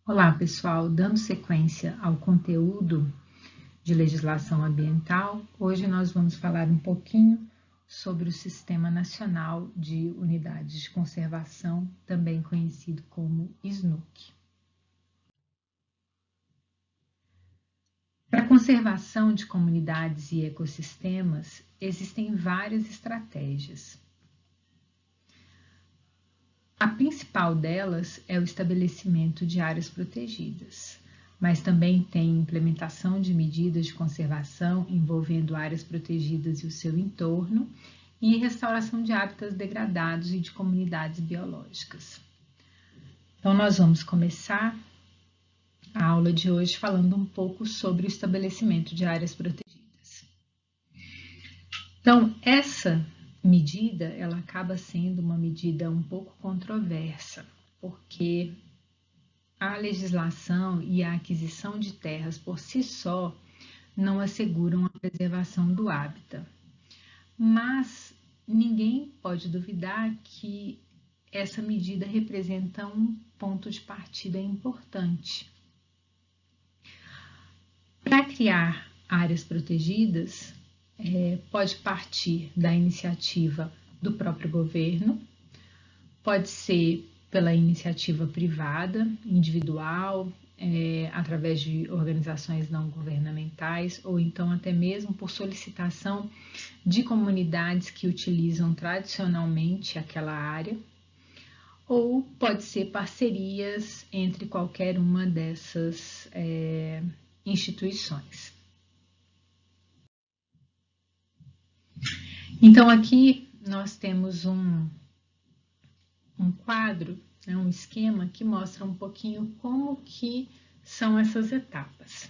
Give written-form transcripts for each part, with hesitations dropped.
Olá, pessoal. Dando sequência ao conteúdo de legislação ambiental, hoje nós vamos falar um pouquinho sobre o Sistema Nacional de Unidades de Conservação, também conhecido como SNUC. Para a conservação de comunidades e ecossistemas, existem várias estratégias. A principal delas é o estabelecimento de áreas protegidas, mas também tem implementação de medidas de conservação envolvendo áreas protegidas e o seu entorno e restauração de hábitats degradados e de comunidades biológicas. Então, nós vamos começar a aula de hoje falando um pouco sobre o estabelecimento de áreas protegidas. Então, essa medida, ela acaba sendo uma medida um pouco controversa, porque a legislação e a aquisição de terras por si só não asseguram a preservação do hábitat. Mas ninguém pode duvidar que essa medida representa um ponto de partida importante. Para criar áreas protegidas, pode partir da iniciativa do próprio governo, pode ser pela iniciativa privada, individual, através de organizações não governamentais, ou então até mesmo por solicitação de comunidades que utilizam tradicionalmente aquela área, ou pode ser parcerias entre qualquer uma dessas instituições. Então aqui nós temos um quadro, um esquema que mostra um pouquinho como que são essas etapas.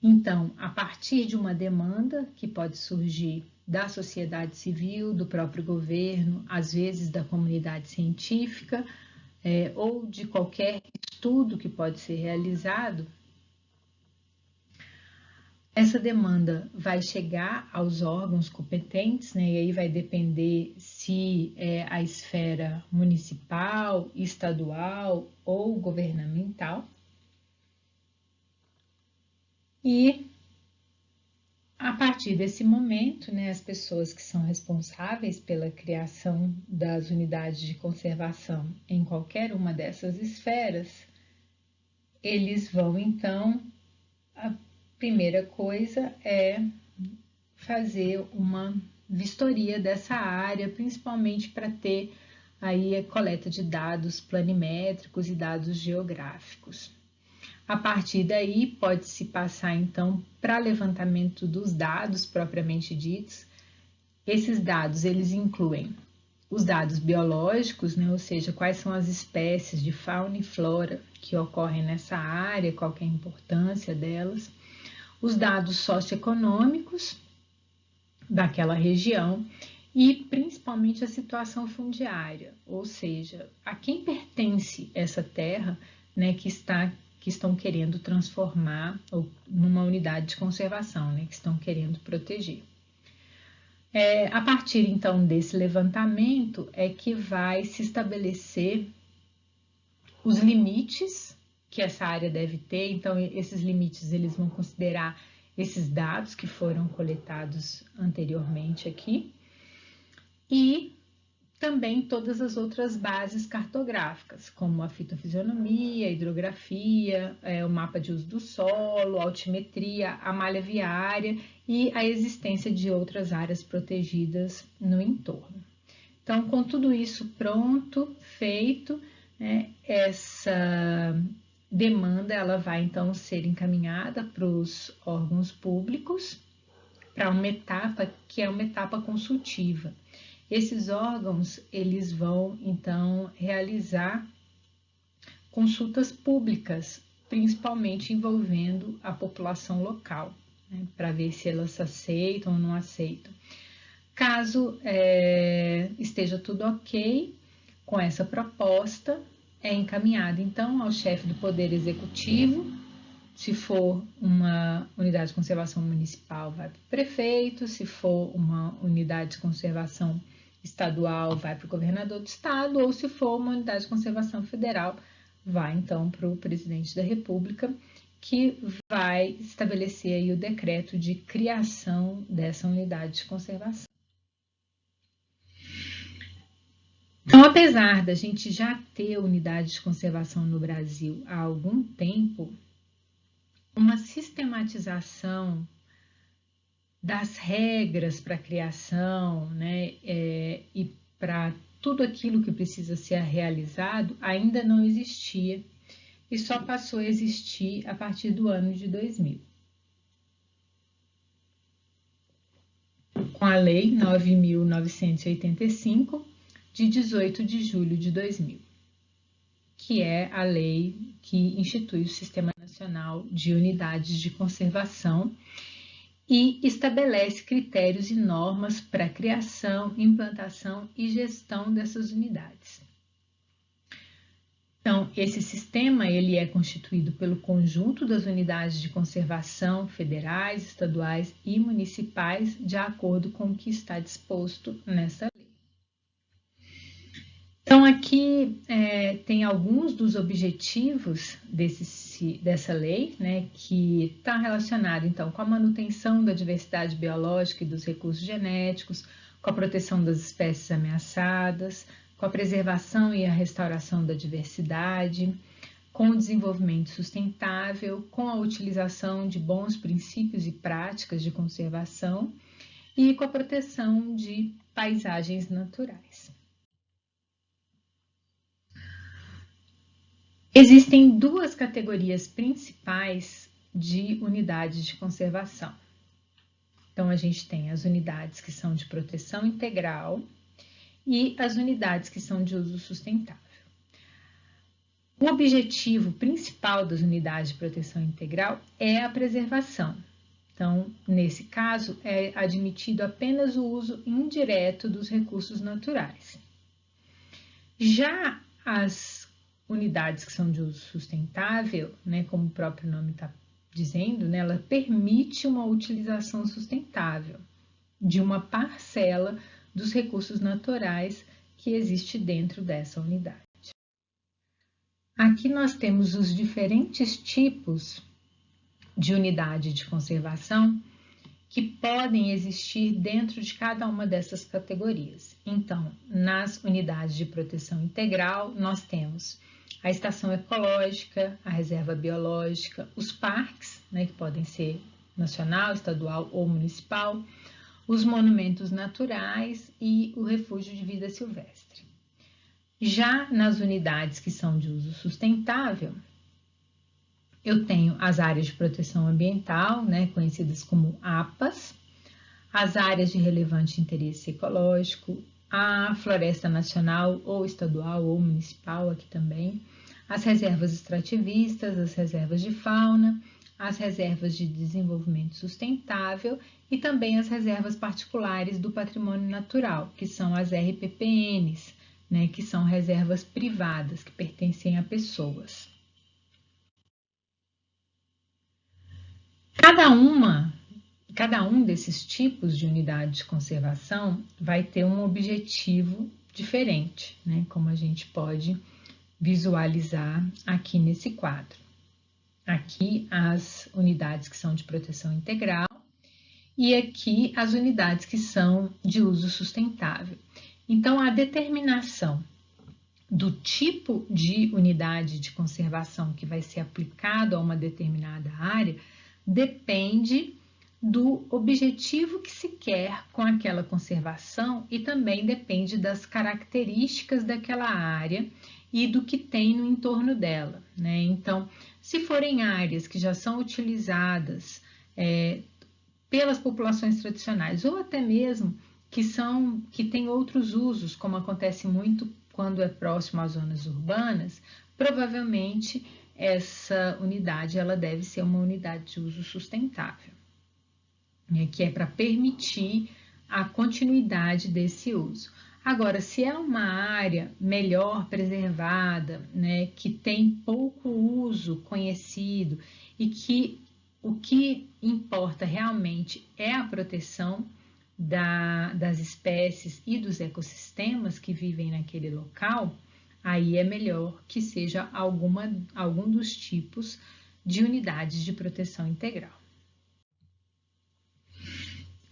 Então, a partir de uma demanda que pode surgir da sociedade civil, do próprio governo, às vezes da comunidade científica, ou de qualquer estudo que pode ser realizado, essa demanda vai chegar aos órgãos competentes, né? E aí vai depender se é a esfera municipal, estadual ou governamental. E a partir desse momento, né, as pessoas que são responsáveis pela criação das unidades de conservação em qualquer uma dessas esferas, eles vão então, a primeira coisa é fazer uma vistoria dessa área, principalmente para ter aí a coleta de dados planimétricos e dados geográficos. A partir daí, pode-se passar então para levantamento dos dados propriamente ditos. Esses dados, eles incluem os dados biológicos, né, ou seja, quais são as espécies de fauna e flora que ocorrem nessa área, qual é a importância delas, os dados socioeconômicos daquela região e principalmente a situação fundiária, ou seja, a quem pertence essa terra, né, que estão querendo transformar numa unidade de conservação, né, que estão querendo proteger. A partir então desse levantamento é que vai se estabelecer os limites que essa área deve ter. Então esses limites eles vão considerar esses dados que foram coletados anteriormente aqui e também todas as outras bases cartográficas, como a fitofisionomia, a hidrografia, o mapa de uso do solo, a altimetria, a malha viária e a existência de outras áreas protegidas no entorno. Então, com tudo isso pronto, feito, né, essa demanda ela vai então ser encaminhada para os órgãos públicos para uma etapa que é uma etapa consultiva. Esses órgãos, eles vão, então, realizar consultas públicas, principalmente envolvendo a população local, né, para ver se elas aceitam ou não aceitam. Caso esteja tudo ok com essa proposta, é encaminhado, então, ao chefe do Poder Executivo. Se for uma unidade de conservação municipal, vai para o prefeito. Se for uma unidade de conservação estadual, vai para o governador do estado, ou se for uma unidade de conservação federal, vai então para o presidente da República, que vai estabelecer aí o decreto de criação dessa unidade de conservação. Então, apesar da gente já ter unidade de conservação no Brasil há algum tempo, uma sistematização das regras para a criação, né, e para tudo aquilo que precisa ser realizado ainda não existia e só passou a existir a partir do ano de 2000. Com a Lei 9.985, de 18 de julho de 2000, que é a lei que institui o Sistema Nacional de Unidades de Conservação e estabelece critérios e normas para a criação, implantação e gestão dessas unidades. Então, esse sistema ele é constituído pelo conjunto das unidades de conservação federais, estaduais e municipais, de acordo com o que está disposto nessa lei. Então, aqui tem alguns dos objetivos dessa lei, né, que está relacionado, então, com a manutenção da diversidade biológica e dos recursos genéticos, com a proteção das espécies ameaçadas, com a preservação e a restauração da diversidade, com o desenvolvimento sustentável, com a utilização de bons princípios e práticas de conservação e com a proteção de paisagens naturais. Existem duas categorias principais de unidades de conservação. Então, a gente tem as unidades que são de proteção integral e as unidades que são de uso sustentável. O objetivo principal das unidades de proteção integral é a preservação. Então, nesse caso, é admitido apenas o uso indireto dos recursos naturais. Já as unidades que são de uso sustentável, né, como o próprio nome está dizendo, né, ela permite uma utilização sustentável de uma parcela dos recursos naturais que existe dentro dessa unidade. Aqui nós temos os diferentes tipos de unidade de conservação que podem existir dentro de cada uma dessas categorias. Então, nas unidades de proteção integral, nós temos a estação ecológica, a reserva biológica, os parques, né, que podem ser nacional, estadual ou municipal, os monumentos naturais e o refúgio de vida silvestre. Já nas unidades que são de uso sustentável, eu tenho as áreas de proteção ambiental, né, conhecidas como APAs, as áreas de relevante interesse ecológico, a floresta nacional ou estadual ou municipal aqui também, as reservas extrativistas, as reservas de fauna, as reservas de desenvolvimento sustentável e também as reservas particulares do patrimônio natural, que são as RPPNs, né, que são reservas privadas que pertencem a pessoas. Cada um desses tipos de unidade de conservação vai ter um objetivo diferente, né? Como a gente pode visualizar aqui nesse quadro. Aqui as unidades que são de proteção integral e aqui as unidades que são de uso sustentável. Então, a determinação do tipo de unidade de conservação que vai ser aplicado a uma determinada área depende do objetivo que se quer com aquela conservação e também depende das características daquela área e do que tem no entorno dela, né? Então, se forem áreas que já são utilizadas pelas populações tradicionais ou até mesmo que têm outros usos, como acontece muito quando é próximo às zonas urbanas, provavelmente essa unidade ela deve ser uma unidade de uso sustentável, né, que é para permitir a continuidade desse uso. Agora, se é uma área melhor preservada, né, que tem pouco uso conhecido e que o que importa realmente é a proteção das espécies e dos ecossistemas que vivem naquele local, aí é melhor que seja algum dos tipos de unidades de proteção integral.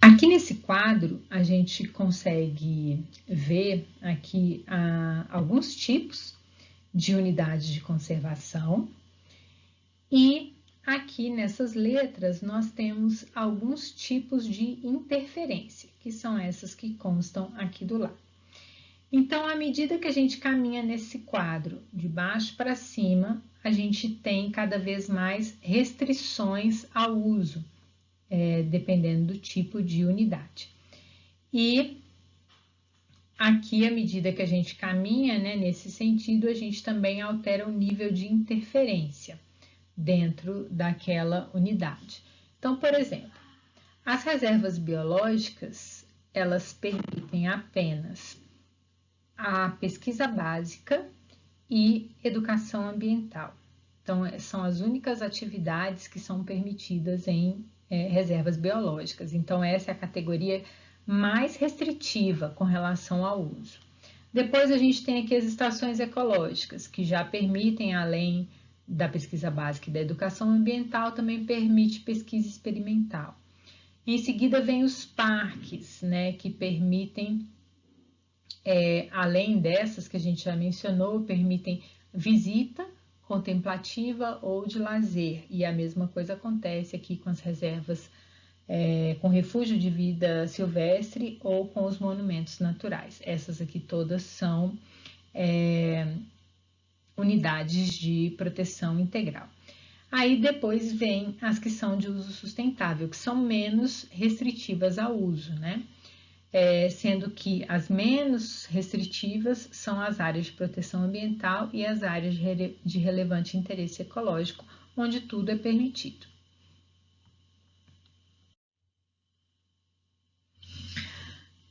Aqui nesse quadro, a gente consegue ver aqui alguns tipos de unidades de conservação e aqui nessas letras nós temos alguns tipos de interferência, que são essas que constam aqui do lado. Então, à medida que a gente caminha nesse quadro de baixo para cima, a gente tem cada vez mais restrições ao uso, dependendo do tipo de unidade. E aqui, à medida que a gente caminha, né, nesse sentido, a gente também altera o nível de interferência dentro daquela unidade. Então, por exemplo, as reservas biológicas, elas permitem apenas a pesquisa básica e educação ambiental. Então, são as únicas atividades que são permitidas em reservas biológicas. Então, essa é a categoria mais restritiva com relação ao uso. Depois, a gente tem aqui as estações ecológicas, que já permitem, além da pesquisa básica e da educação ambiental, também permite pesquisa experimental. Em seguida, vem os parques, né, que permitem, além dessas que a gente já mencionou, permitem visita contemplativa ou de lazer. E a mesma coisa acontece aqui com as reservas com refúgio de vida silvestre ou com os monumentos naturais. Essas aqui todas são unidades de proteção integral. Aí depois vem as que são de uso sustentável, que são menos restritivas ao uso, né? Sendo que as menos restritivas são as áreas de proteção ambiental e as áreas de relevante interesse ecológico, onde tudo é permitido.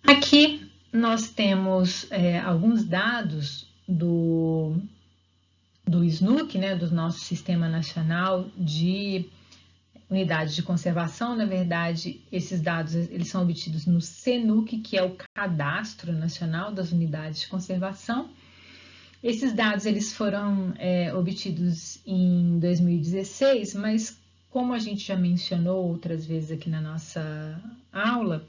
Aqui nós temos alguns dados do SNUC, né, do nosso Sistema Nacional de Unidades de Conservação. Na verdade, esses dados eles são obtidos no CNUC, que é o Cadastro Nacional das Unidades de Conservação. Esses dados eles foram obtidos em 2016, mas como a gente já mencionou outras vezes aqui na nossa aula,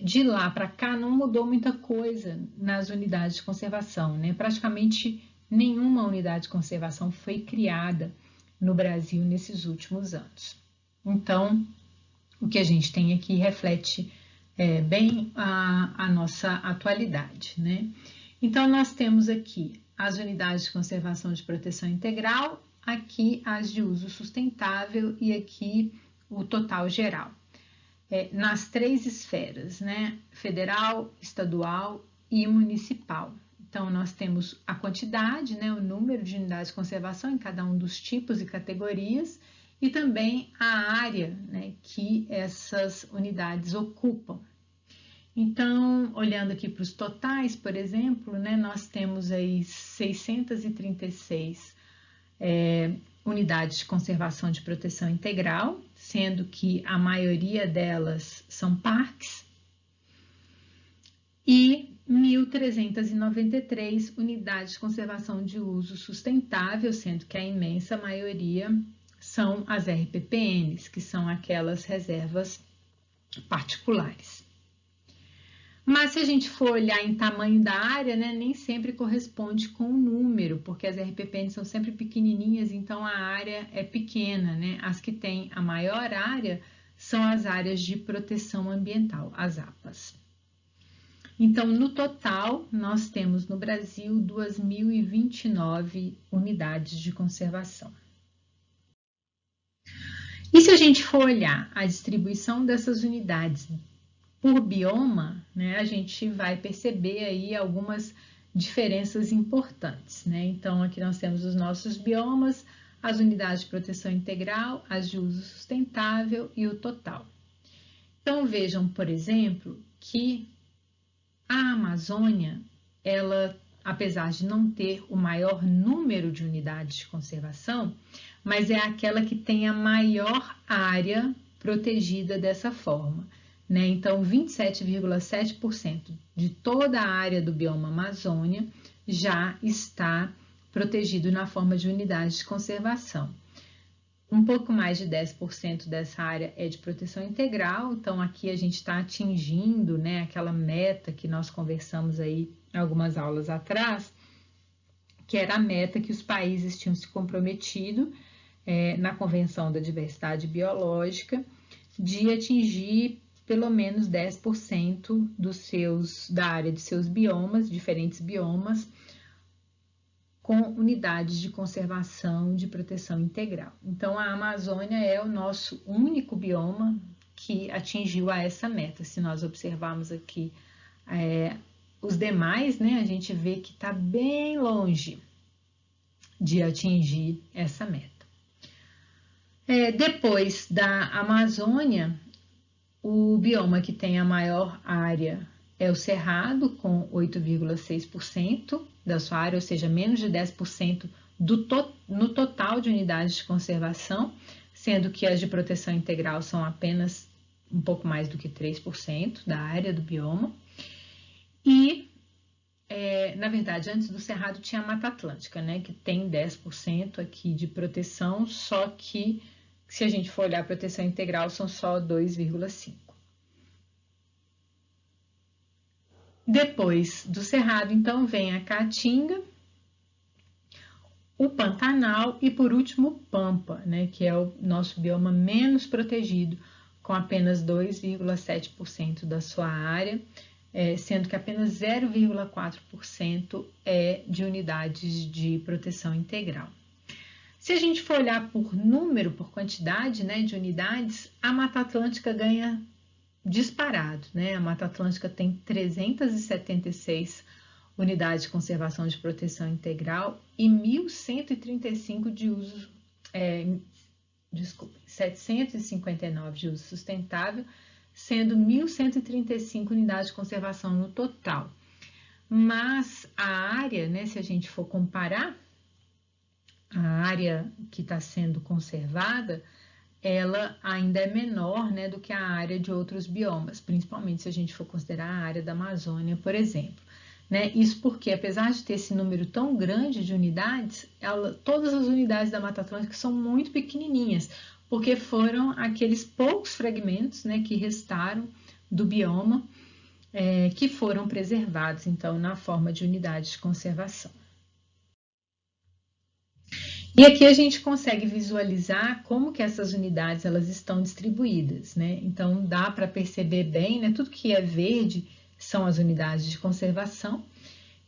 de lá para cá não mudou muita coisa nas unidades de conservação, né? Praticamente nenhuma unidade de conservação foi criada no Brasil nesses últimos anos. Então, o que a gente tem aqui reflete bem a nossa atualidade, né? Então, nós temos aqui as unidades de conservação de proteção integral, aqui as de uso sustentável e aqui o total geral. Nas três esferas, né? Federal, estadual e municipal. Então, nós temos a quantidade, né? O número de unidades de conservação em cada um dos tipos e categorias e também a área, né, que essas unidades ocupam. Então, olhando aqui para os totais, por exemplo, né, nós temos aí 636 unidades de conservação de proteção integral, sendo que a maioria delas são parques, e 1.393 unidades de conservação de uso sustentável, sendo que a imensa maioria são as RPPNs, que são aquelas reservas particulares. Mas se a gente for olhar em tamanho da área, né, nem sempre corresponde com o número, porque as RPPNs são sempre pequenininhas, então a área é pequena, né? As que têm a maior área são as áreas de proteção ambiental, as APAs. Então, no total, nós temos no Brasil 2.029 unidades de conservação. E se a gente for olhar a distribuição dessas unidades por bioma, né, a gente vai perceber aí algumas diferenças importantes, né? Então, aqui nós temos os nossos biomas, as unidades de proteção integral, as de uso sustentável e o total. Então, vejam, por exemplo, que a Amazônia, ela, apesar de não ter o maior número de unidades de conservação, mas é aquela que tem a maior área protegida dessa forma, né? Então, 27,7% de toda a área do bioma Amazônia já está protegido na forma de unidade de conservação. Um pouco mais de 10% dessa área é de proteção integral, então aqui a gente está atingindo, né, aquela meta que nós conversamos aí algumas aulas atrás, que era a meta que os países tinham se comprometido na Convenção da Diversidade Biológica, de atingir pelo menos 10% da área de seus biomas, diferentes biomas, com unidades de conservação de proteção integral. Então, a Amazônia é o nosso único bioma que atingiu a essa meta. Se nós observarmos aqui os demais, né, a gente vê que está bem longe de atingir essa meta. Depois da Amazônia, o bioma que tem a maior área é o Cerrado, com 8,6% da sua área, ou seja, menos de 10% no total de unidades de conservação, sendo que as de proteção integral são apenas um pouco mais do que 3% da área do bioma. E, na verdade, antes do Cerrado tinha a Mata Atlântica, né, que tem 10% aqui de proteção, só que, se a gente for olhar a proteção integral, são só 2,5%. Depois do Cerrado, então, vem a Caatinga, o Pantanal e, por último, o Pampa, né, que é o nosso bioma menos protegido, com apenas 2,7% da sua área, sendo que apenas 0,4% é de unidades de proteção integral. Se a gente for olhar por número, por quantidade, né, de unidades, a Mata Atlântica ganha disparado, né? A Mata Atlântica tem 376 unidades de conservação de proteção integral e 1.135 de uso, 759 de uso sustentável, sendo 1.135 unidades de conservação no total. Mas a área, né, se a gente for comparar, a área que está sendo conservada, ela ainda é menor, né, do que a área de outros biomas, principalmente se a gente for considerar a área da Amazônia, por exemplo. Né? Isso porque, apesar de ter esse número tão grande de unidades, todas as unidades da Mata Atlântica são muito pequenininhas, porque foram aqueles poucos fragmentos, né, que restaram do bioma, que foram preservados, então, na forma de unidades de conservação. E aqui a gente consegue visualizar como que essas unidades elas estão distribuídas, né? Então dá para perceber bem, né? Tudo que é verde são as unidades de conservação.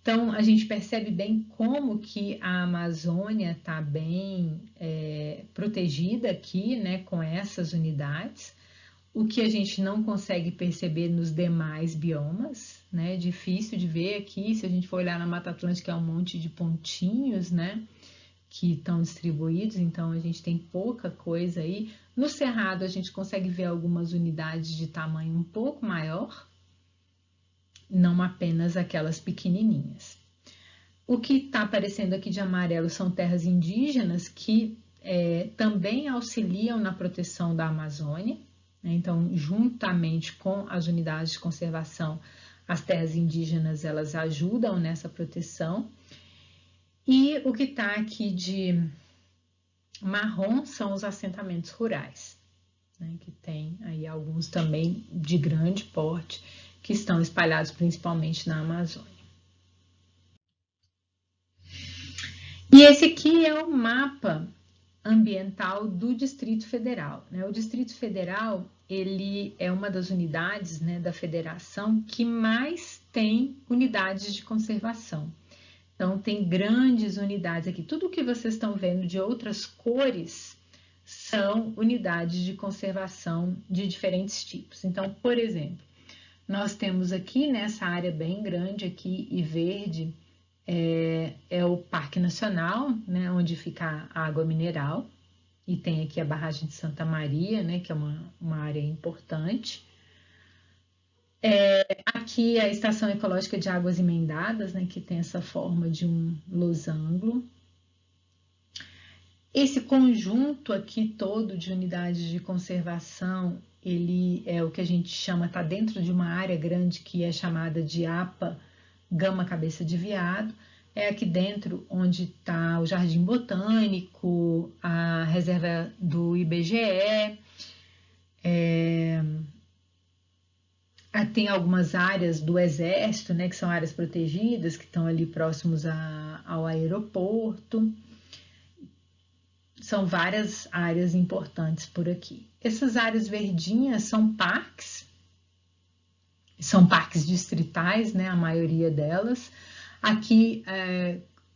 Então a gente percebe bem como que a Amazônia está bem protegida aqui, né? Com essas unidades. O que a gente não consegue perceber nos demais biomas, né? Difícil de ver aqui, se a gente for olhar na Mata Atlântica é um monte de pontinhos, né? Que estão distribuídos, então a gente tem pouca coisa aí. No Cerrado a gente consegue ver algumas unidades de tamanho um pouco maior, não apenas aquelas pequenininhas. O que está aparecendo aqui de amarelo são terras indígenas que também auxiliam na proteção da Amazônia, né? Então, juntamente com as unidades de conservação, as terras indígenas elas ajudam nessa proteção. E o que está aqui de marrom são os assentamentos rurais, né, que tem aí alguns também de grande porte, que estão espalhados principalmente na Amazônia. E esse aqui é o mapa ambiental do Distrito Federal, né? O Distrito Federal, ele é uma das unidades, né, da federação que mais tem unidades de conservação. Então, tem grandes unidades aqui. Tudo que vocês estão vendo de outras cores são unidades de conservação de diferentes tipos. Então, por exemplo, nós temos aqui nessa área bem grande aqui e verde, é o Parque Nacional, né, onde fica a água mineral. E tem aqui a barragem de Santa Maria, né, que é uma área importante. Aqui a Estação Ecológica de Águas Emendadas, né, que tem essa forma de um losango. Esse conjunto aqui todo de unidades de conservação, ele é o que a gente chama, está dentro de uma área grande que é chamada de APA Gama Cabeça de Veado, é aqui dentro onde está o Jardim Botânico, a reserva do IBGE, tem algumas áreas do Exército, né, que são áreas protegidas, que estão ali próximos ao aeroporto. São várias áreas importantes por aqui. Essas áreas verdinhas são parques distritais, né, a maioria delas. Aqui,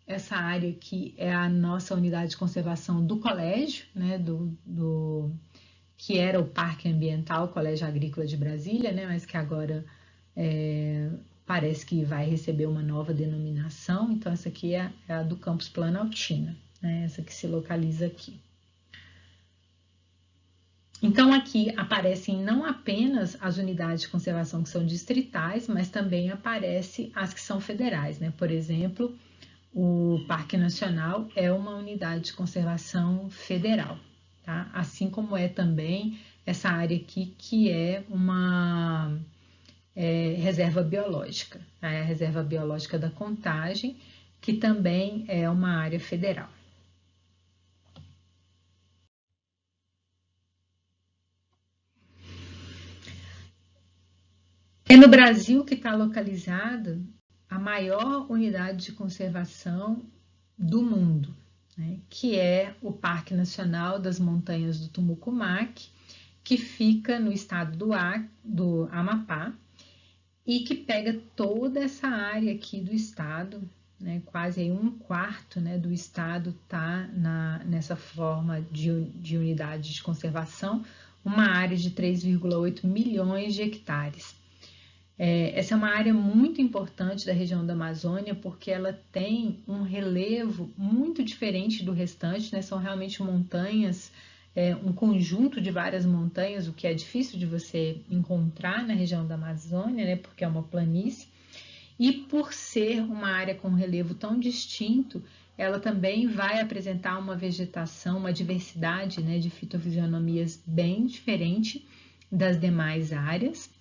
essa área aqui é a nossa unidade de conservação do colégio, né, que era o Parque Ambiental Colégio Agrícola de Brasília, né, mas que agora parece que vai receber uma nova denominação. Então, essa aqui é a do Campus Planaltina, né, essa que se localiza aqui. Então, aqui aparecem não apenas as unidades de conservação que são distritais, mas também aparecem as que são federais, né? Por exemplo, o Parque Nacional é uma unidade de conservação federal, tá? Assim como é também essa área aqui, que é uma reserva biológica, tá? É a Reserva Biológica da Contagem, que também é uma área federal. É no Brasil que está localizada a maior unidade de conservação do mundo, né, que é o Parque Nacional das Montanhas do Tumucumaque, que fica no estado do Amapá e que pega toda essa área aqui do estado, né, quase aí 1/4, né, do estado está nessa forma de unidade de conservação, uma área de 3,8 milhões de hectares. Essa é uma área muito importante da região da Amazônia, porque ela tem um relevo muito diferente do restante, né? São realmente montanhas, um conjunto de várias montanhas, o que é difícil de você encontrar na região da Amazônia, né? Porque é uma planície. E por ser uma área com relevo tão distinto, ela também vai apresentar uma vegetação, uma diversidade, né, de fitofisionomias bem diferente das demais áreas.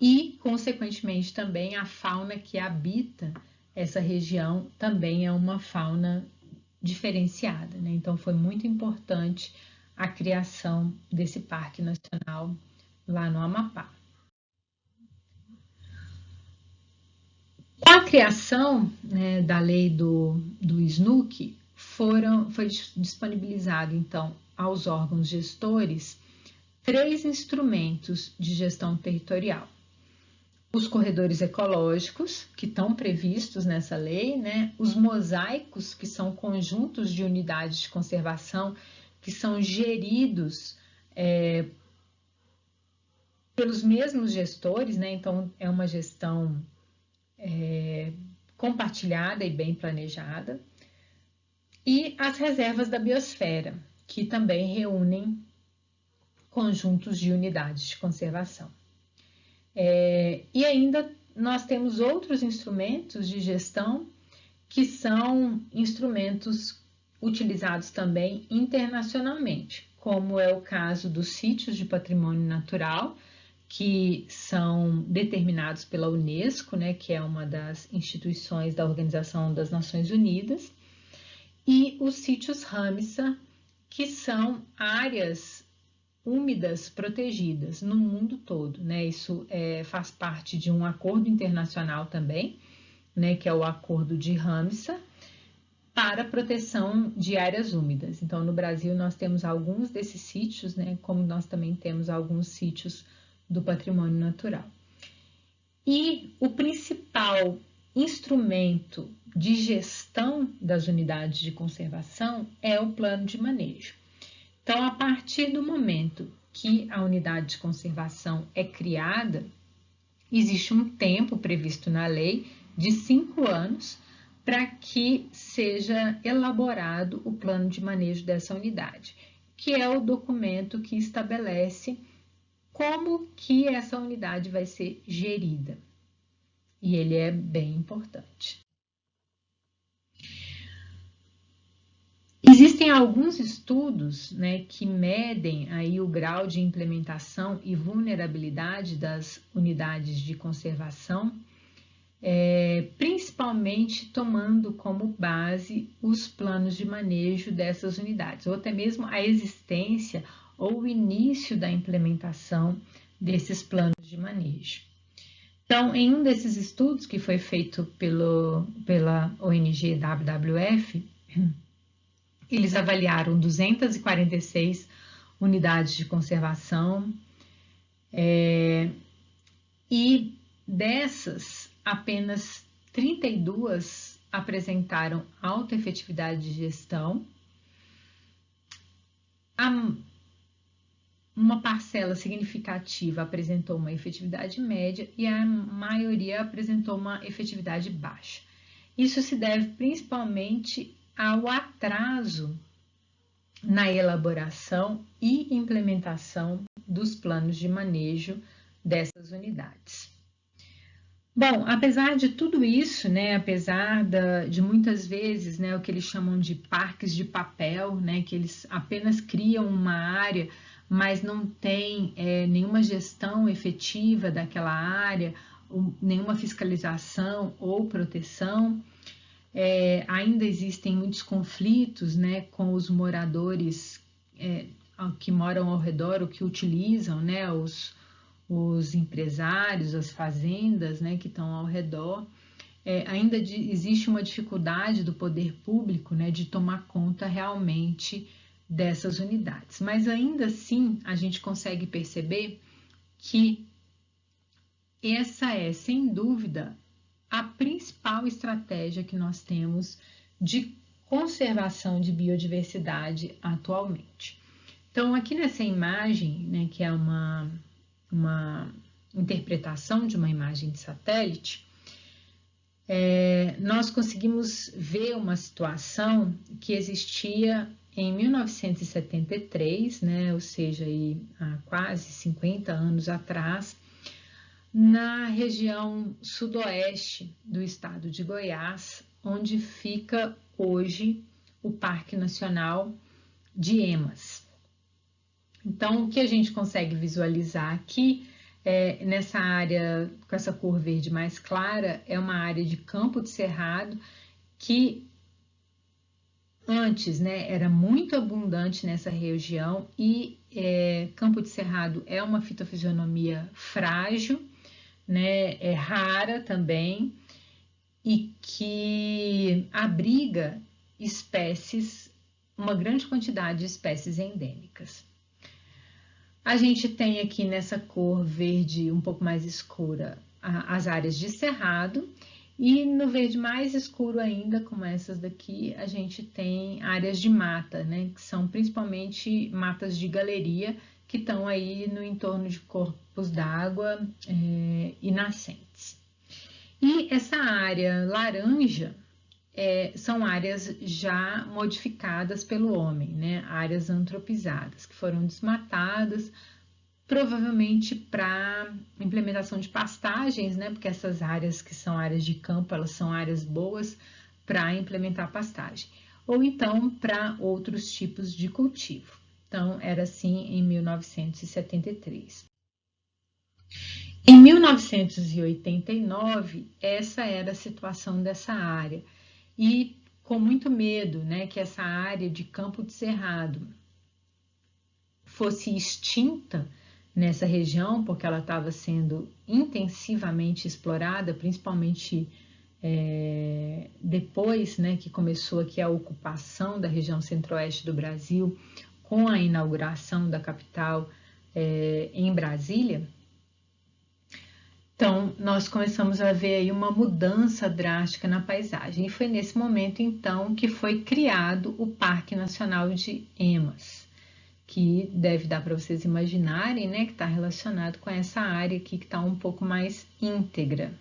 E, consequentemente, também a fauna que habita essa região também é uma fauna diferenciada, né? Então, foi muito importante a criação desse Parque Nacional lá no Amapá. Com a criação, né, da lei do SNUC, foi disponibilizado, então, aos órgãos gestores 3 instrumentos de gestão territorial. Os corredores ecológicos, que estão previstos nessa lei, né? Os mosaicos, que são conjuntos de unidades de conservação que são geridos pelos mesmos gestores, né? Então, é uma gestão compartilhada e bem planejada. E as reservas da biosfera, que também reúnem conjuntos de unidades de conservação. E ainda nós temos outros instrumentos de gestão que são instrumentos utilizados também internacionalmente, como é o caso dos sítios de patrimônio natural, que são determinados pela Unesco, né, que é uma das instituições da Organização das Nações Unidas, e os sítios Ramsar, que são áreas úmidas protegidas no mundo todo, né? Isso faz parte de um acordo internacional também, né? Que é o Acordo de Ramsar para a proteção de áreas úmidas. Então, no Brasil nós temos alguns desses sítios, né? Como nós também temos alguns sítios do patrimônio natural. E o principal instrumento de gestão das unidades de conservação é o plano de manejo. Então, a partir do momento que a unidade de conservação é criada, existe um tempo previsto na lei de 5 anos para que seja elaborado o plano de manejo dessa unidade, que é o documento que estabelece como que essa unidade vai ser gerida. E ele é bem importante. Existem alguns estudos, né, que medem aí o grau de implementação e vulnerabilidade das unidades de conservação principalmente tomando como base os planos de manejo dessas unidades, ou até mesmo a existência ou o início da implementação desses planos de manejo. Então, em um desses estudos que foi feito pela ONG WWF, eles avaliaram 246 unidades de conservação e dessas, apenas 32 apresentaram alta efetividade de gestão. Uma parcela significativa apresentou uma efetividade média e a maioria apresentou uma efetividade baixa. Isso se deve principalmente ao atraso na elaboração e implementação dos planos de manejo dessas unidades. Bom, apesar de tudo isso, apesar de muitas vezes, o que eles chamam de parques de papel, que eles apenas criam uma área, mas não tem nenhuma gestão efetiva daquela área, nenhuma fiscalização ou proteção, ainda existem muitos conflitos, com os moradores que moram ao redor, ou que utilizam, os empresários, as fazendas, que estão ao redor. Ainda existe uma dificuldade do poder público, de tomar conta realmente dessas unidades. Mas ainda assim, a gente consegue perceber que essa é, sem dúvida, a principal estratégia que nós temos de conservação de biodiversidade atualmente. Então, aqui nessa imagem, que é uma interpretação de uma imagem de satélite, nós conseguimos ver uma situação que existia em 1973, ou seja, aí, há quase 50 anos atrás, na região sudoeste do estado de Goiás, onde fica hoje o Parque Nacional de Emas. Então, o que a gente consegue visualizar aqui, nessa área com essa cor verde mais clara, é uma área de campo de cerrado que antes era muito abundante nessa região e campo de cerrado é uma fitofisionomia frágil, é rara também e que abriga espécies, uma grande quantidade de espécies endêmicas. A gente tem aqui nessa cor verde um pouco mais escura as áreas de cerrado e no verde mais escuro ainda, como essas daqui, a gente tem áreas de mata, que são principalmente matas de galeria que estão aí no entorno de corpos d'água e nascentes. E essa área laranja são áreas já modificadas pelo homem, áreas antropizadas, que foram desmatadas, provavelmente para implementação de pastagens, porque essas áreas que são áreas de campo, elas são áreas boas para implementar pastagem, ou então para outros tipos de cultivo. Então, era assim em 1973. Em 1989, essa era a situação dessa área. E com muito medo, que essa área de campo de cerrado fosse extinta nessa região, porque ela estava sendo intensivamente explorada, principalmente depois que começou aqui a ocupação da região centro-oeste do Brasil, com a inauguração da capital em Brasília. Então, nós começamos a ver aí uma mudança drástica na paisagem. E foi nesse momento, então, que foi criado o Parque Nacional de Emas, que deve dar para vocês imaginarem, que está relacionado com essa área aqui, que está um pouco mais íntegra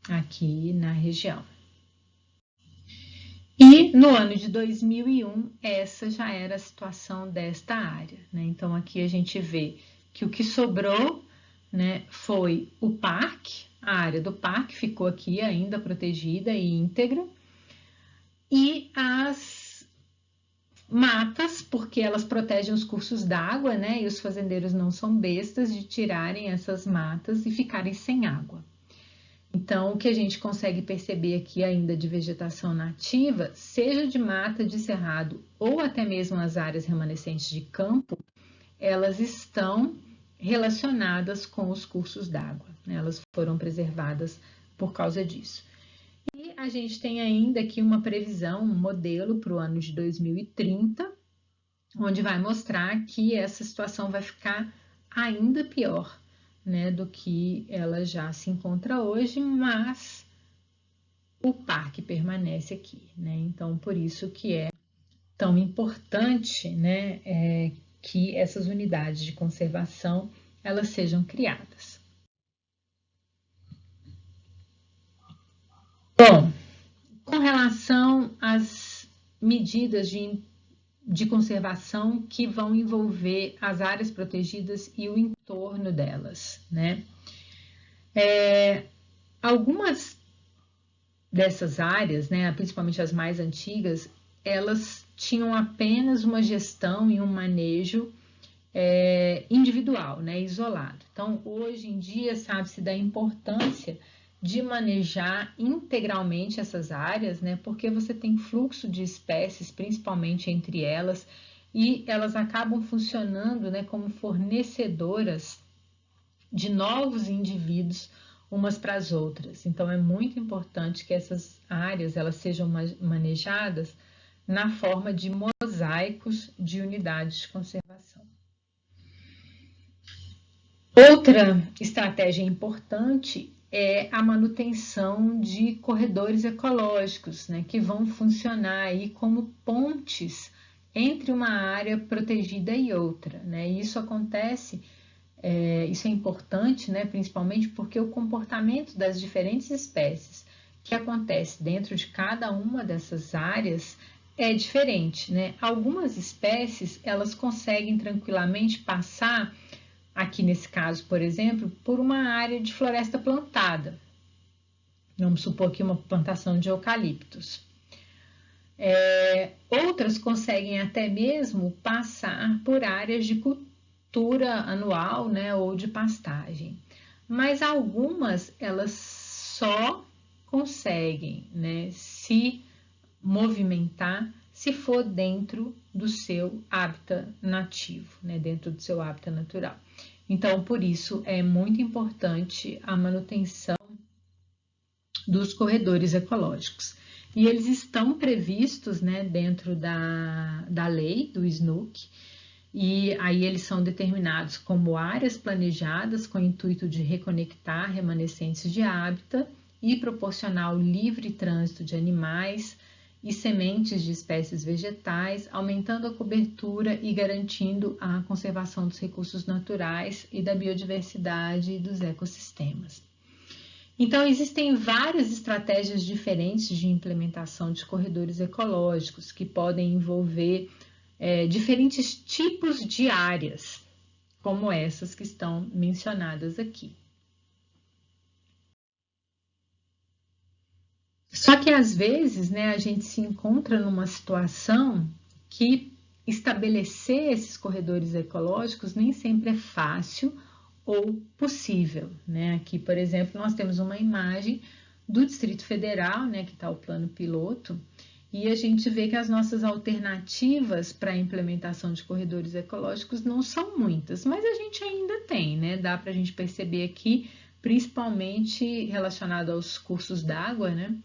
aqui na região. E no ano de 2001, essa já era a situação desta área, Então, aqui a gente vê que o que sobrou foi o parque, a área do parque ficou aqui ainda protegida e íntegra, e as matas, porque elas protegem os cursos d'água, e os fazendeiros não são bestas de tirarem essas matas e ficarem sem água. Então, o que a gente consegue perceber aqui ainda de vegetação nativa, seja de mata de cerrado ou até mesmo as áreas remanescentes de campo, elas estão relacionadas com os cursos d'água, né? Elas foram preservadas por causa disso. E a gente tem ainda aqui uma previsão, um modelo para o ano de 2030, onde vai mostrar que essa situação vai ficar ainda pior, né, do que ela já se encontra hoje, mas o parque permanece aqui, né? Então, por isso que é tão importante, né, que essas unidades de conservação elas sejam criadas. Bom, com relação às medidas de conservação que vão envolver as áreas protegidas e o entorno delas, né? Algumas dessas áreas, né, principalmente as mais antigas, elas tinham apenas uma gestão e um manejo individual, né, isolado. Então, hoje em dia, sabe-se da importância de manejar integralmente essas áreas, né, porque você tem fluxo de espécies, principalmente entre elas, e elas acabam funcionando, né, como fornecedoras de novos indivíduos umas para as outras. Então, é muito importante que essas áreas elas sejam manejadas na forma de mosaicos de unidades de conservação. Outra estratégia importante é a manutenção de corredores ecológicos, né, que vão funcionar aí como pontes entre uma área protegida e outra, né? E isso acontece, isso é importante, né, principalmente porque o comportamento das diferentes espécies que acontece dentro de cada uma dessas áreas é diferente, né? Algumas espécies elas conseguem tranquilamente passar, aqui nesse caso, por exemplo, por uma área de floresta plantada. Vamos supor aqui uma plantação de eucaliptos. Outras conseguem até mesmo passar por áreas de cultura anual, né, ou de pastagem. Mas algumas elas só conseguem, né, se movimentar se for dentro do seu hábitat nativo, né, dentro do seu hábitat natural. Então, por isso, é muito importante a manutenção dos corredores ecológicos. E eles estão previstos, né, dentro da lei do SNUC, e aí eles são determinados como áreas planejadas com o intuito de reconectar remanescentes de hábitat e proporcionar o livre trânsito de animais e sementes de espécies vegetais, aumentando a cobertura e garantindo a conservação dos recursos naturais e da biodiversidade dos ecossistemas. Então, existem várias estratégias diferentes de implementação de corredores ecológicos que podem envolver diferentes tipos de áreas, como essas que estão mencionadas aqui. Só que às vezes, né, a gente se encontra numa situação que estabelecer esses corredores ecológicos nem sempre é fácil ou possível, né? Aqui, por exemplo, nós temos uma imagem do Distrito Federal, né, que está o plano piloto, e a gente vê que as nossas alternativas para a implementação de corredores ecológicos não são muitas, mas a gente ainda tem, né? Dá para a gente perceber aqui, principalmente relacionado aos cursos d'água, né?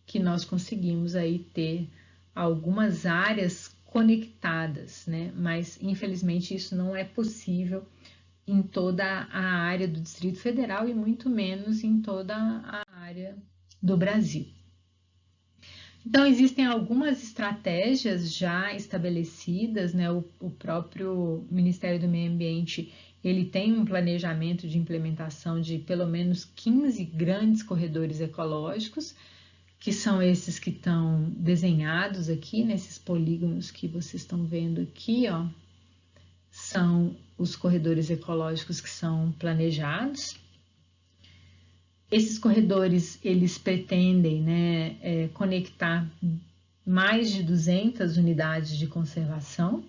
Que nós conseguimos aí ter algumas áreas conectadas, né? Mas infelizmente isso não é possível em toda a área do Distrito Federal e muito menos em toda a área do Brasil. Então, existem algumas estratégias já estabelecidas, né? O próprio Ministério do Meio Ambiente, ele tem um planejamento de implementação de pelo menos 15 grandes corredores ecológicos, que são esses que estão desenhados aqui, nesses polígonos que vocês estão vendo aqui, ó, são os corredores ecológicos que são planejados. Esses corredores, eles pretendem, né, conectar mais de 200 unidades de conservação,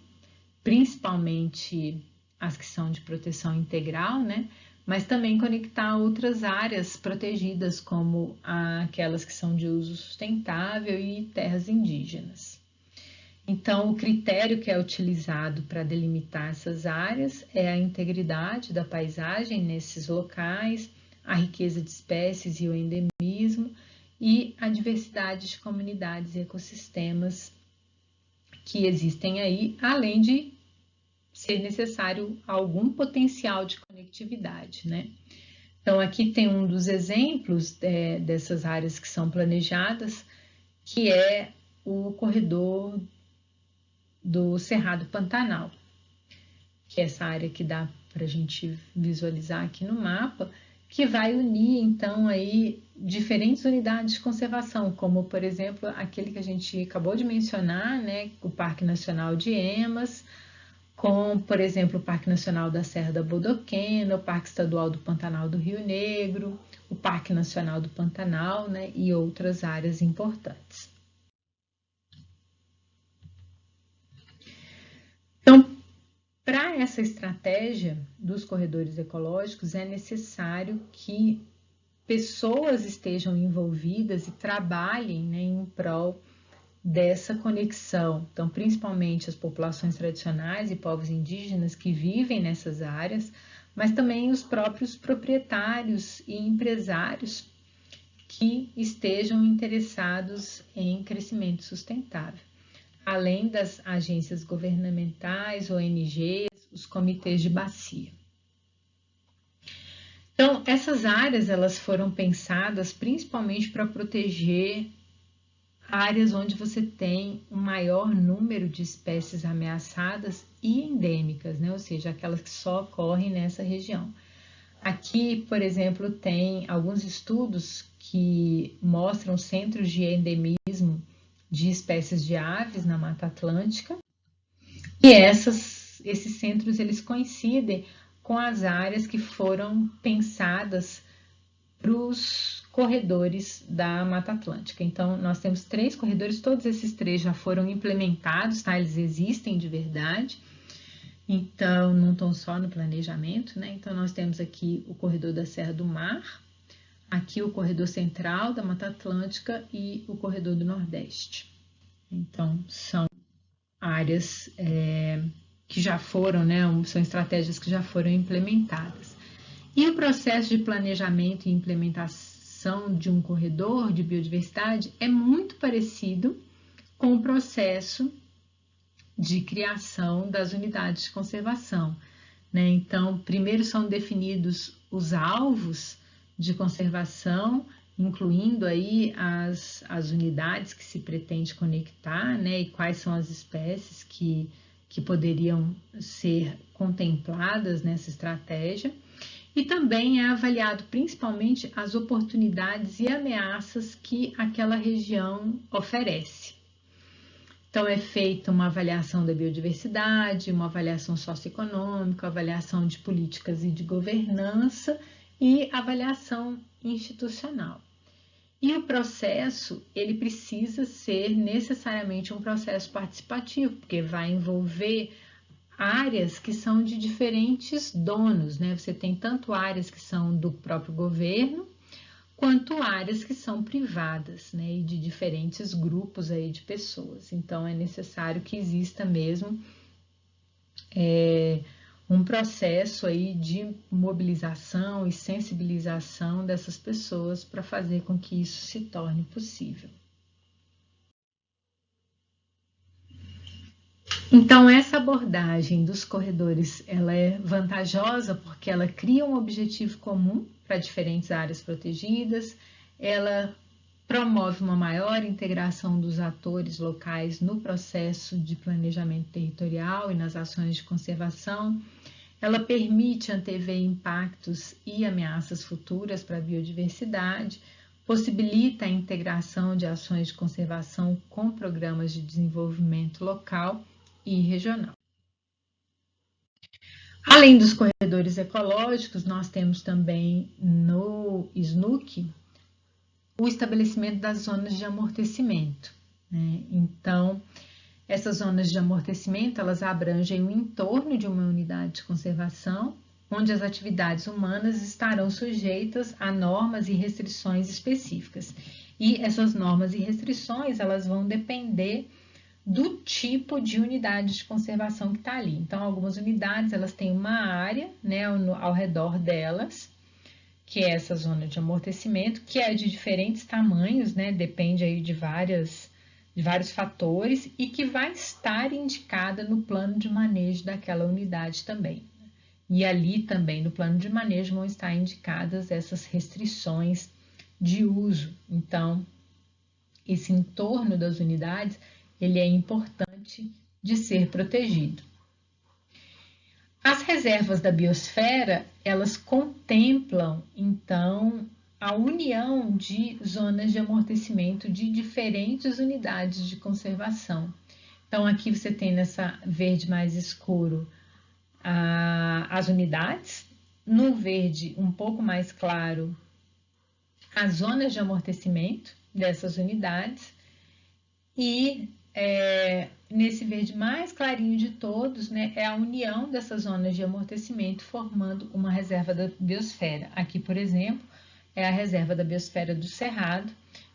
principalmente as que são de proteção integral, né, mas também conectar outras áreas protegidas, como aquelas que são de uso sustentável e terras indígenas. Então, o critério que é utilizado para delimitar essas áreas é a integridade da paisagem nesses locais, a riqueza de espécies e o endemismo, e a diversidade de comunidades e ecossistemas que existem aí, além de ser necessário algum potencial de conectividade, né? Então, aqui tem um dos exemplos dessas áreas que são planejadas, que é o corredor do Cerrado Pantanal, que é essa área que dá para a gente visualizar aqui no mapa, que vai unir, então, aí diferentes unidades de conservação, como, por exemplo, aquele que a gente acabou de mencionar, né, o Parque Nacional de Emas, com, por exemplo, o Parque Nacional da Serra da Bodoquena, o Parque Estadual do Pantanal do Rio Negro, o Parque Nacional do Pantanal, né, e outras áreas importantes. Então, para essa estratégia dos corredores ecológicos, é necessário que pessoas estejam envolvidas e trabalhem, né, em prol dessa conexão. Então, principalmente as populações tradicionais e povos indígenas que vivem nessas áreas, mas também os próprios proprietários e empresários que estejam interessados em crescimento sustentável, além das agências governamentais, ONGs, os comitês de bacia. Então, essas áreas elas foram pensadas principalmente para proteger áreas onde você tem um maior número de espécies ameaçadas e endêmicas, né? Ou seja, aquelas que só ocorrem nessa região. Aqui, por exemplo, tem alguns estudos que mostram centros de endemismo de espécies de aves na Mata Atlântica, e esses centros eles coincidem com as áreas que foram pensadas para os corredores da Mata Atlântica. Então, nós temos 3 corredores, todos esses 3 já foram implementados, tá? Eles existem de verdade, então não estão só no planejamento, né? Então, nós temos aqui o corredor da Serra do Mar, aqui o corredor central da Mata Atlântica e o corredor do Nordeste. Então, são áreas que já foram, né? São estratégias que já foram implementadas. E o processo de planejamento e implementação de um corredor de biodiversidade é muito parecido com o processo de criação das unidades de conservação, né? Então, primeiro são definidos os alvos de conservação, incluindo aí as unidades que se pretende conectar, né? E quais são as espécies que poderiam ser contempladas nessa estratégia. E também é avaliado principalmente as oportunidades e ameaças que aquela região oferece. Então, é feita uma avaliação da biodiversidade, uma avaliação socioeconômica, avaliação de políticas e de governança e avaliação institucional. E o processo, ele precisa ser necessariamente um processo participativo, porque vai envolver áreas que são de diferentes donos, né? Você tem tanto áreas que são do próprio governo, quanto áreas que são privadas, né? E de diferentes grupos aí de pessoas. Então, é necessário que exista mesmo um processo aí de mobilização e sensibilização dessas pessoas para fazer com que isso se torne possível. Então, essa abordagem dos corredores, ela é vantajosa porque ela cria um objetivo comum para diferentes áreas protegidas, ela promove uma maior integração dos atores locais no processo de planejamento territorial e nas ações de conservação, ela permite antever impactos e ameaças futuras para a biodiversidade, possibilita a integração de ações de conservação com programas de desenvolvimento local e regional. Além dos corredores ecológicos, nós temos também no SNUC o estabelecimento das zonas de amortecimento, né? Então, essas zonas de amortecimento, elas abrangem o entorno de uma unidade de conservação onde as atividades humanas estarão sujeitas a normas e restrições específicas. E essas normas e restrições, elas vão depender do tipo de unidade de conservação que está ali. Então, algumas unidades, elas têm uma área, né, ao redor delas, que é essa zona de amortecimento, que é de diferentes tamanhos, né, depende aí de vários fatores, e que vai estar indicada no plano de manejo daquela unidade também. E ali também, no plano de manejo, vão estar indicadas essas restrições de uso. Então, esse entorno das unidades, ele é importante de ser protegido. As reservas da biosfera, elas contemplam, então, a união de zonas de amortecimento de diferentes unidades de conservação. Então, aqui você tem nessa verde mais escuro as unidades, no verde um pouco mais claro as zonas de amortecimento dessas unidades e nesse verde mais clarinho de todos, né, é a união dessas zonas de amortecimento formando uma reserva da biosfera. Aqui, por exemplo, é a reserva da biosfera do Cerrado,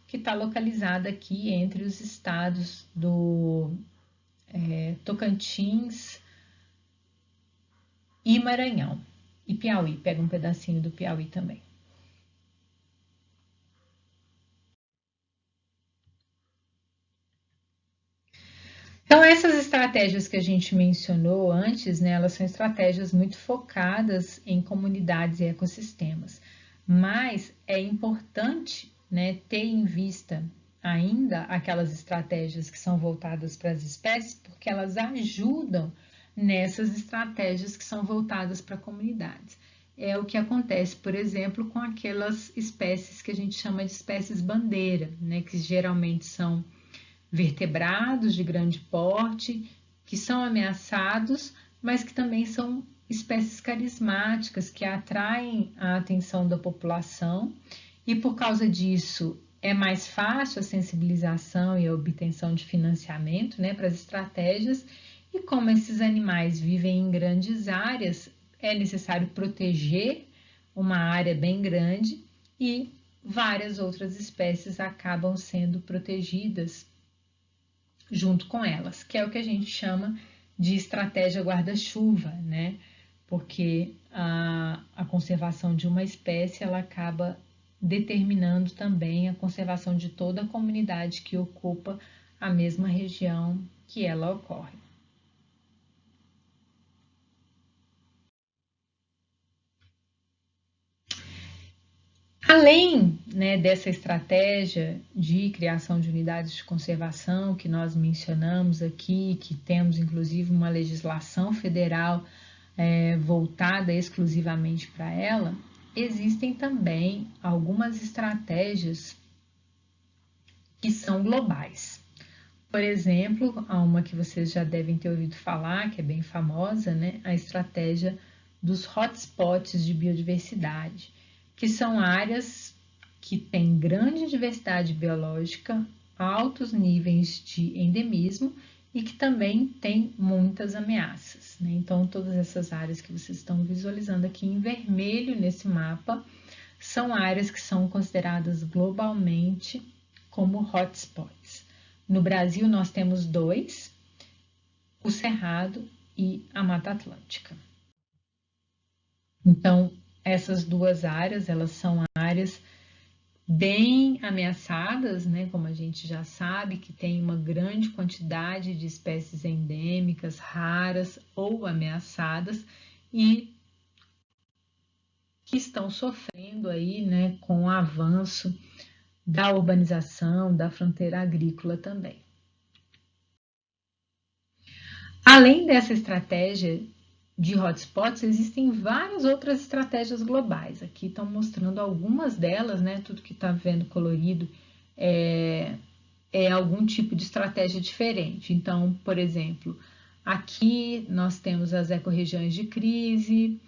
que está localizada aqui entre os estados do Tocantins e Maranhão. E Piauí, pega um pedacinho do Piauí também. Então, essas estratégias que a gente mencionou antes, né, elas são estratégias muito focadas em comunidades e ecossistemas, mas é importante, né, ter em vista ainda aquelas estratégias que são voltadas para as espécies, porque elas ajudam nessas estratégias que são voltadas para comunidades. É o que acontece, por exemplo, com aquelas espécies que a gente chama de espécies bandeira, né, que geralmente são vertebrados de grande porte, que são ameaçados, mas que também são espécies carismáticas, que atraem a atenção da população, e por causa disso é mais fácil a sensibilização e a obtenção de financiamento, né, para as estratégias, e como esses animais vivem em grandes áreas, é necessário proteger uma área bem grande e várias outras espécies acabam sendo protegidas junto com elas, que é o que a gente chama de estratégia guarda-chuva, né? Porque a conservação de uma espécie ela acaba determinando também a conservação de toda a comunidade que ocupa a mesma região que ela ocorre. Além, né, dessa estratégia de criação de unidades de conservação que nós mencionamos aqui, que temos inclusive uma legislação federal voltada exclusivamente para ela, existem também algumas estratégias que são globais. Por exemplo, há uma que vocês já devem ter ouvido falar, que é bem famosa, né? A estratégia dos hotspots de biodiversidade, que são áreas que têm grande diversidade biológica, altos níveis de endemismo e que também têm muitas ameaças, né? Então, todas essas áreas que vocês estão visualizando aqui em vermelho nesse mapa são áreas que são consideradas globalmente como hotspots. No Brasil, nós temos dois, o Cerrado e a Mata Atlântica. Então, essas duas áreas, elas são áreas bem ameaçadas, né? Como a gente já sabe, que tem uma grande quantidade de espécies endêmicas, raras ou ameaçadas e que estão sofrendo aí, né, com o avanço da urbanização, da fronteira agrícola também. Além dessa estratégia de hotspots, existem várias outras estratégias globais. Aqui estão mostrando algumas delas, né? Tudo que está vendo colorido é algum tipo de estratégia diferente. Então, por exemplo, aqui nós temos as ecorregiões de crise,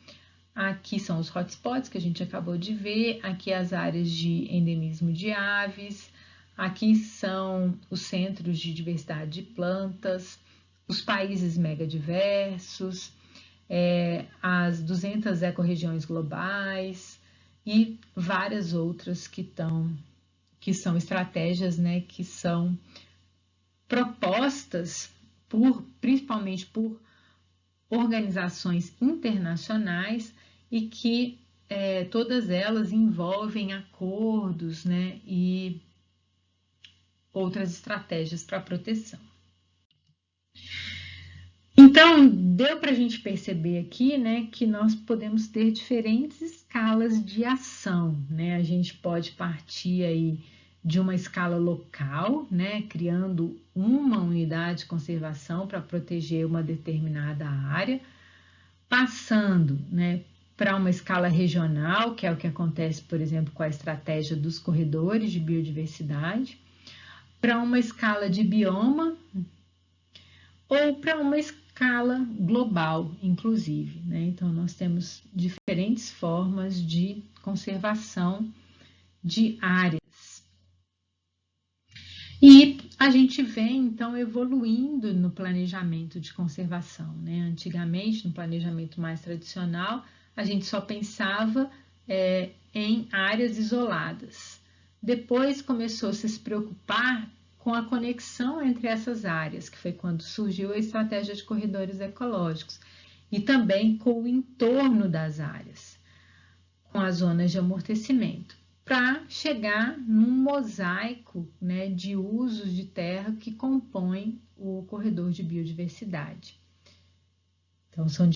aqui são os hotspots que a gente acabou de ver, aqui as áreas de endemismo de aves, aqui são os centros de diversidade de plantas, os países megadiversos, as 200 ecorregiões globais e várias outras que são estratégias, né, que são propostas principalmente por organizações internacionais e que todas elas envolvem acordos, né, e outras estratégias para proteção. Então, deu para a gente perceber aqui, né, que nós podemos ter diferentes escalas de ação, né? A gente pode partir aí de uma escala local, né, criando uma unidade de conservação para proteger uma determinada área, passando, né, para uma escala regional, que é o que acontece, por exemplo, com a estratégia dos corredores de biodiversidade, para uma escala de bioma ou para uma escala global, inclusive, né? Então, nós temos diferentes formas de conservação de áreas. E a gente vem, então, evoluindo no planejamento de conservação, né? Antigamente, no planejamento mais tradicional, a gente só pensava em áreas isoladas. Depois começou-se a se preocupar com a conexão entre essas áreas, que foi quando surgiu a estratégia de corredores ecológicos, e também com o entorno das áreas, com as zonas de amortecimento, para chegar num mosaico, né, de usos de terra que compõem o corredor de biodiversidade. Então, são